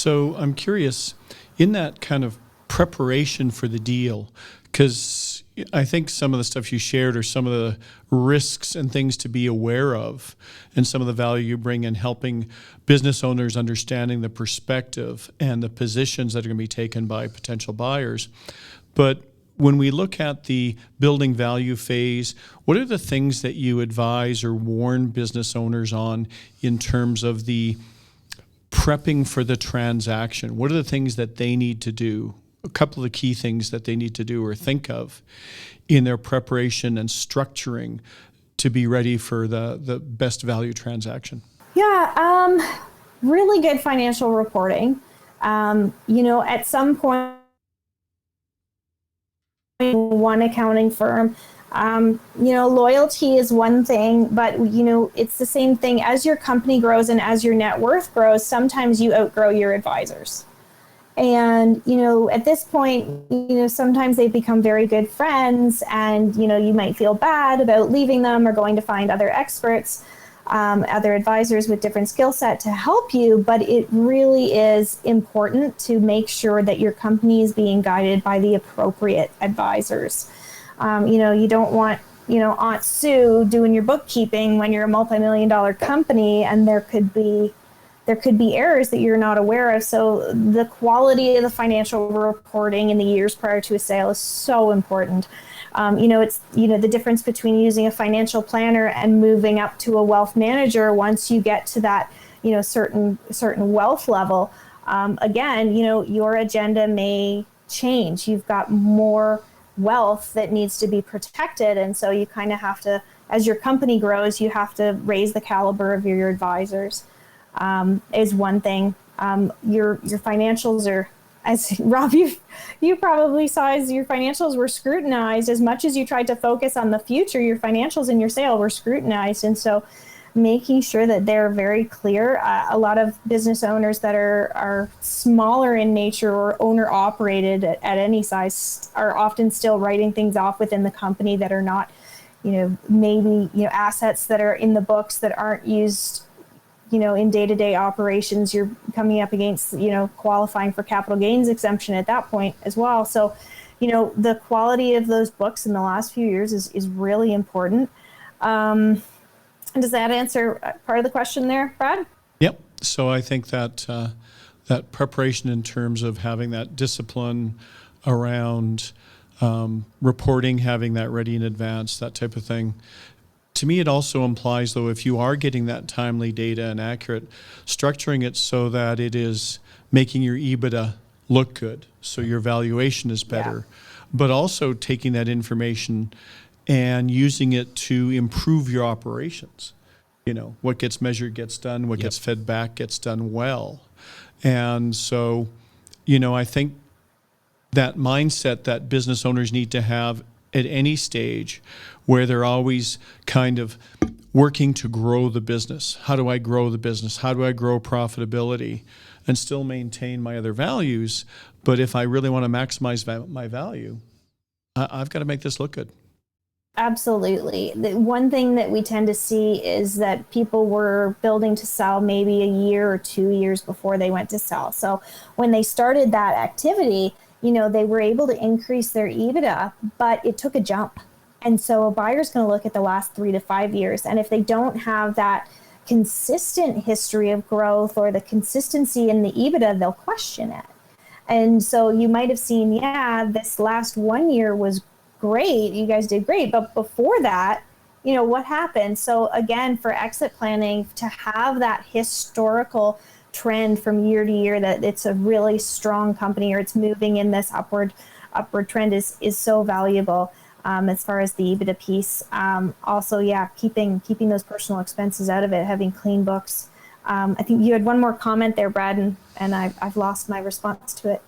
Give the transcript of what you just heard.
So I'm curious, in that kind of preparation for the deal, because I think some of the stuff you shared are some of the risks and things to be aware of, and some of the value you bring in helping business owners understanding the perspective and the positions that are going to be taken by potential buyers. But when we look at the building value phase, what are the things that you advise or warn business owners on in terms of the prepping for the transaction? What are the things that they need to do? A couple of the key things that they need to do or think of in their preparation and structuring to be ready for the best value transaction. Yeah, really good financial reporting. At some point, one accounting firm, loyalty is one thing, but, it's the same thing. As your company grows and as your net worth grows, sometimes you outgrow your advisors. And, at this point, sometimes they become very good friends and, you might feel bad about leaving them or going to find other experts, other advisors with different skill set to help you. But it really is important to make sure that your company is being guided by the appropriate advisors. You don't want, Aunt Sue doing your bookkeeping when you're a multi-million-dollar company, and there could be errors that you're not aware of. So the quality of the financial reporting in the years prior to a sale is so important. It's, the difference between using a financial planner and moving up to a wealth manager once you get to that, certain wealth level. Again, your agenda may change. You've got more wealth that needs to be protected. And so you kind of have to, as your company grows, you have to raise the caliber of your advisors. Is one thing. Your financials are, as Rob, you probably saw, as your financials were scrutinized. As much as you tried to focus on the future, your financials in your sale were scrutinized. And so making sure that they're very clear. A lot of business owners that are smaller in nature or owner operated at any size are often still writing things off within the company that are not, maybe, assets that are in the books that aren't used in day-to-day operations. You're coming up against, qualifying for capital gains exemption at that point as well. So, the quality of those books in the last few years is really important. Does that answer part of the question there, Brad? Yep. So I think that that preparation in terms of having that discipline around reporting, having that ready in advance, that type of thing. To me, it also implies, though, if you are getting that timely data and accurate, structuring it so that it is making your EBITDA look good, so your valuation is better, but also taking that information and using it to improve your operations. What gets measured gets done, what gets fed back gets done well. And so, I think that mindset that business owners need to have at any stage, where they're always kind of working to grow the business. How do I grow the business? How do I grow profitability and still maintain my other values? But if I really want to maximize my value, I've got to make this look good. Absolutely. The one thing that we tend to see is that people were building to sell maybe a year or 2 years before they went to sell. So when they started that activity, they were able to increase their EBITDA, but it took a jump. And so a buyer's going to look at the last 3 to 5 years. And if they don't have that consistent history of growth or the consistency in the EBITDA, they'll question it. And so you might have seen, this last 1 year was great. You guys did great. But before that, what happened? So again, for exit planning, to have that historical trend from year to year that it's a really strong company or it's moving in this upward trend is so valuable. As far as the EBITDA piece, also, keeping those personal expenses out of it, having clean books. I think you had one more comment there, Brad, and I've lost my response to it.